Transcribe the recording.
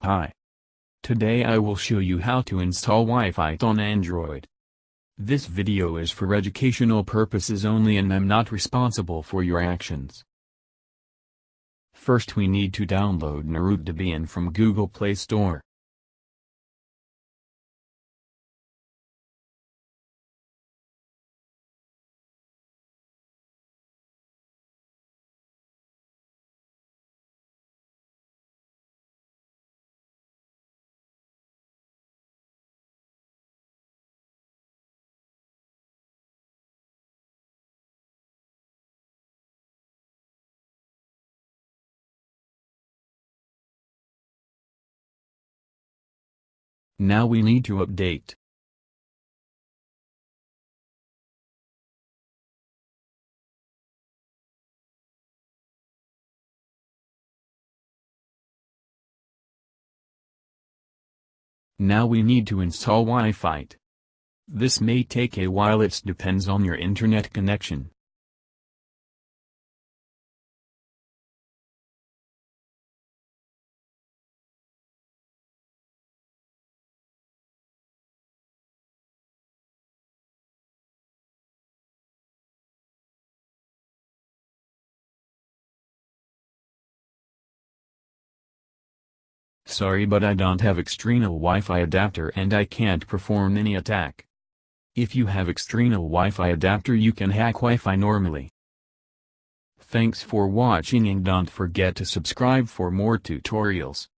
Hi. Today I will show you how to install Wifite on Android. This video is for educational purposes only and I'm not responsible for your actions. First we need to download GNURoot Debian from Google Play Store. Now we need to update. Now we need to install Wifite. This may take a while, it depends on your internet connection. Sorry, but I don't have external Wi-Fi adapter and I can't perform any attack. If you have external Wi-Fi adapter you can hack Wi-Fi normally. Thanks for watching and don't forget to subscribe for more tutorials.